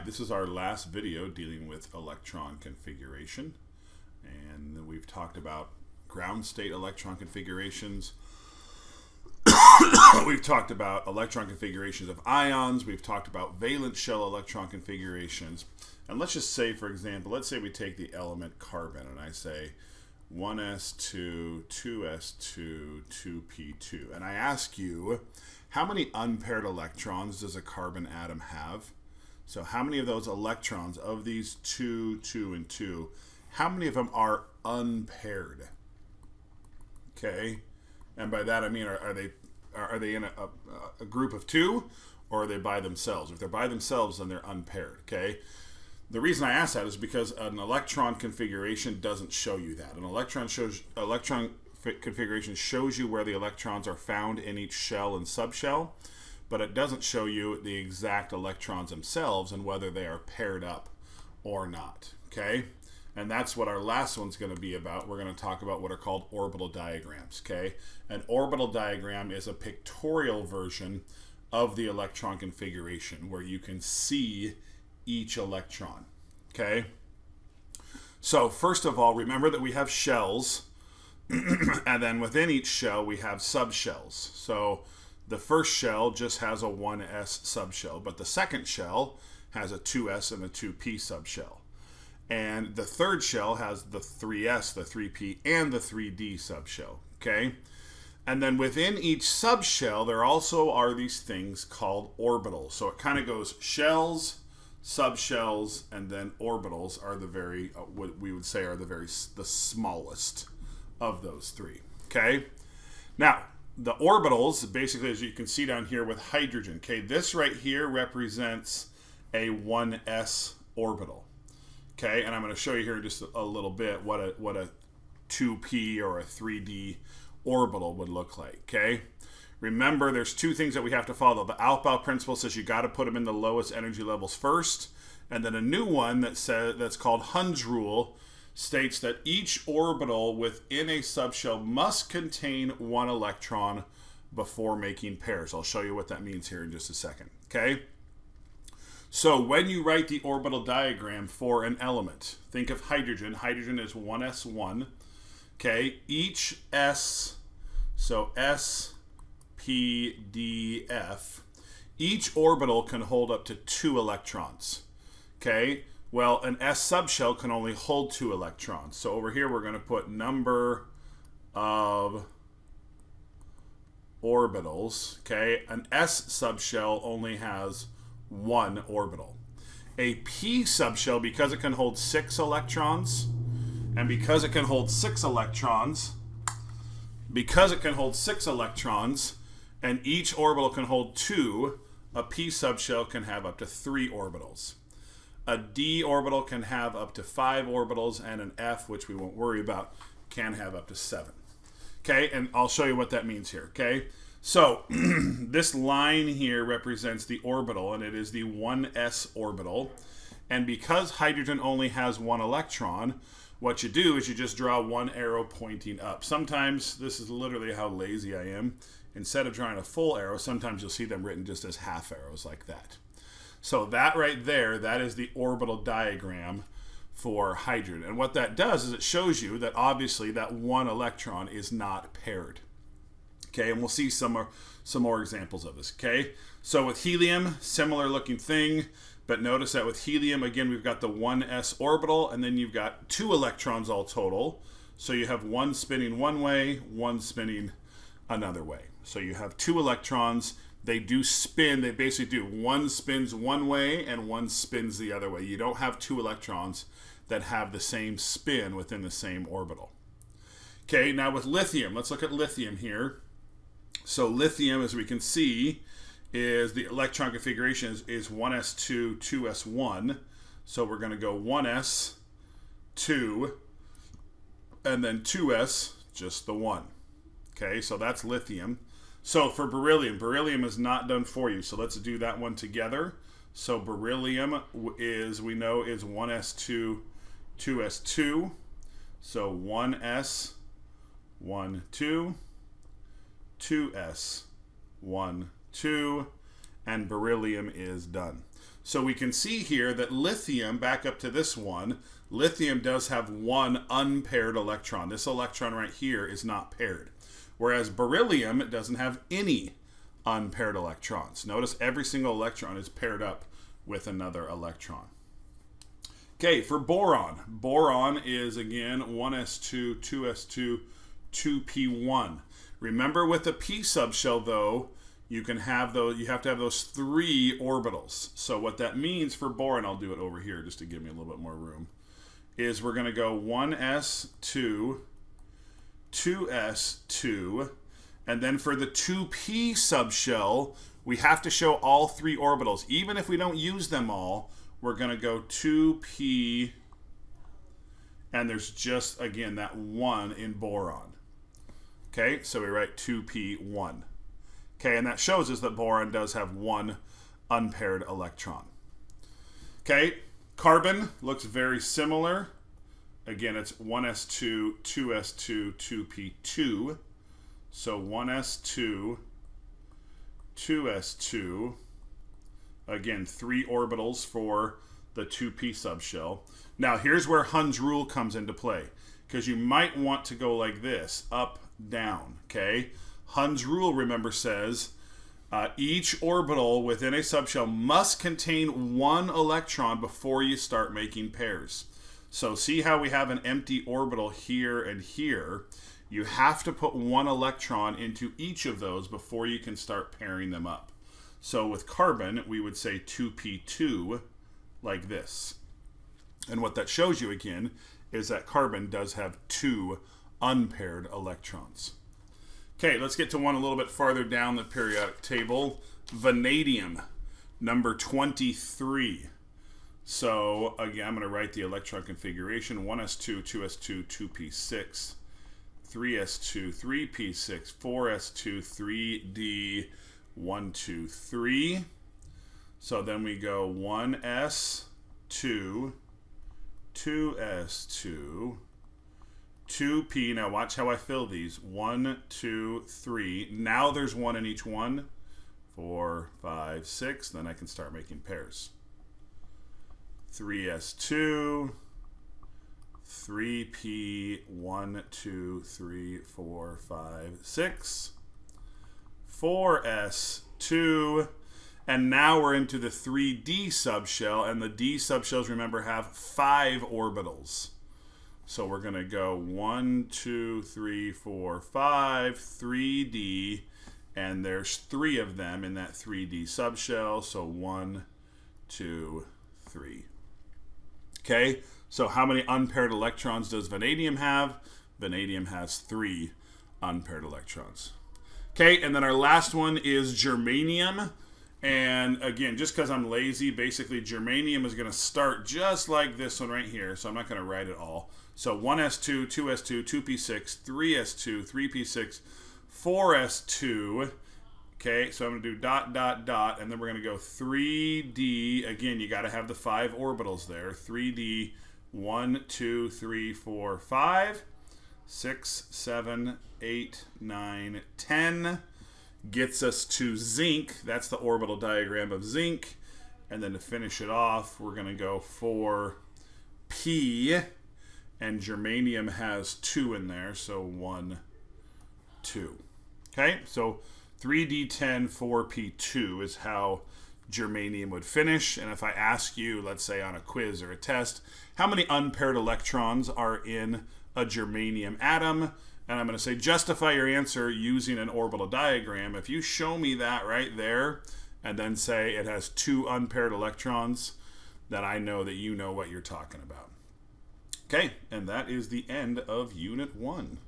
this is our last video dealing with electron configuration, and we've talked about ground state electron configurations. We've talked about electron configurations of ions. We've talked about valence shell electron configurations. And let's just say, for example, let's say we take the element carbon and I say 1s2, 2s2, 2p2. And I ask you, how many unpaired electrons does a carbon atom have? So how many of those electrons, of these 2, 2, and 2, how many of them are unpaired? Okay, and by that I mean, are they in a group of 2, or are they by themselves? If they're by themselves, then they're unpaired. Okay, the reason I ask that is because an electron configuration doesn't show you that. An electron configuration shows you where the electrons are found in each shell and subshell, but it doesn't show you the exact electrons themselves and whether they are paired up or not. Okay, and that's what our last one's going to be about. We're going to talk about what are called orbital diagrams. Okay, an orbital diagram is a pictorial version of the electron configuration where you can see each electron. Okay, so first of all, remember that we have shells, and then within each shell we have subshells. So the first shell just has a 1s subshell, but the second shell has a 2s and a 2p subshell. And the third shell has the 3s, the 3p, and the 3d subshell. Okay? And then within each subshell, there also are these things called orbitals. So it kind of goes shells, subshells, and then orbitals are the very, what we would say are the smallest of those three. Okay? Now, the orbitals, basically, as you can see down here with hydrogen, okay, this right here represents a 1s orbital. Okay, and I'm going to show you here in just a little bit what a 2p or a 3d orbital would look like. Okay, remember there's two things that we have to follow. The Aufbau principle says you got to put them in the lowest energy levels first, and then a new one that's called Hund's rule states that each orbital within a subshell must contain one electron before making pairs. I'll show you what that means here in just a second. Okay, so when you write the orbital diagram for an element, think of hydrogen. Hydrogen is 1s1. Okay, each s, so s, p, d, f, each orbital can hold up to 2 electrons. Okay, well, an s subshell can only hold 2 electrons. So over here we're going to put number of orbitals. Okay, an s subshell only has 1 orbital. A p subshell, because it can hold 6 electrons, and because it can hold 6 electrons, and each orbital can hold 2, a p subshell can have up to 3 orbitals. A d orbital can have up to 5 orbitals, and an f, which we won't worry about, can have up to 7. Okay, and I'll show you what that means here. Okay, so this line here represents the orbital, and it is the 1s orbital. And because hydrogen only has 1 electron, what you do is you just draw 1 arrow pointing up. Sometimes, this is literally how lazy I am, instead of drawing a full arrow, sometimes you'll see them written just as half arrows like that. So that right there, that is the orbital diagram for hydrogen. And what that does is it shows you that obviously that 1 electron is not paired. Okay, and we'll see some more examples of this. Okay, so with helium, similar looking thing, but notice that with helium, again, we've got the 1s orbital, and then you've got 2 electrons all total. So you have 1 spinning one way, 1 spinning another way. So you have 2 electrons. They do spin. They basically do 1 spins one way and 1 spins the other way. You don't have 2 electrons that have the same spin within the same orbital. Okay, now with lithium, let's look at lithium here. So lithium, as we can see, is the electron configuration is 1s2, 2s1. So we're going to go 1s, 2, and then 2s, just the 1. Okay, so that's lithium. So for beryllium, beryllium is not done for you. So let's do that one together. So beryllium is, we know, is 1s2, 2s2. So 1s, 1, 2, 2s, 1, 2, and beryllium is done. So we can see here that lithium, back up to this one, lithium does have one unpaired electron. This electron right here is not paired. Whereas beryllium doesn't have any unpaired electrons. Notice every single electron is paired up with another electron. Okay, for boron. Boron is, again, 1s2, 2s2, 2p1. Remember, with the p subshell, though, you can have those. You have to have those 3 orbitals. So what that means for boron, I'll do it over here just to give me a little bit more room, is we're going to go 1s2, 2s2, and then for the 2p subshell, we have to show all 3 orbitals. Even if we don't use them all, we're going to go 2p, and there's just, again, that 1 in boron. Okay, so we write 2p1. Okay, and that shows us that boron does have 1 unpaired electron. Okay, carbon looks very similar. Again, it's 1s2, 2s2, 2p2. So 1s2, 2s2. Again, 3 orbitals for the 2p subshell. Now, here's where Hund's rule comes into play, because you might want to go like this, up, down, okay? Hund's rule, remember, says each orbital within a subshell must contain 1 electron before you start making pairs. So see how we have an empty orbital here and here? You have to put 1 electron into each of those before you can start pairing them up. So with carbon, we would say 2p2 like this. And what that shows you, again, is that carbon does have 2 unpaired electrons. Okay, let's get to one a little bit farther down the periodic table. Vanadium, number 23. So, again, I'm going to write the electron configuration. 1s2, 2s2, 2p6, 3s2, 3p6, 4s2, 3d, 1, 2, 3. So then we go 1s2, 2s2, 2p. Now watch how I fill these. 1, 2, 3. Now there's 1 in each one. 4, 5, 6. Then I can start making pairs. 3s2, 3p, 1, 2, 3, 4, 5, 6. 4s2. And now we're into the 3d subshell. And the d subshells, remember, have 5 orbitals. So we're going to go 1, 2, 3, 4, 5, 3d, and there's 3 of them in that 3d subshell. So 1, 2, 3. Okay, so how many unpaired electrons does vanadium have? Vanadium has 3 unpaired electrons. Okay, and then our last one is germanium. And again, just because I'm lazy, basically germanium is going to start just like this one right here. So I'm not going to write it all. So 1s2, 2s2, 2p6, 3s2, 3p6, 4s2. Okay, so I'm going to do dot, dot, dot, and then we're going to go 3d. Again, you got to have the 5 orbitals there. 3d, 1, 2, 3, 4, 5, 6, 7, 8, 9, 10. Gets us to zinc. That's the orbital diagram of zinc. And then to finish it off, we're going to go for P. And germanium has 2 in there. So 1, 2. Okay, so 3d10, 4p2 is how germanium would finish. And if I ask you, let's say on a quiz or a test, how many unpaired electrons are in a germanium atom? And I'm going to say justify your answer using an orbital diagram. If you show me that right there and then say it has 2 unpaired electrons, then I know that you know what you're talking about. Okay, and that is the end of Unit 1.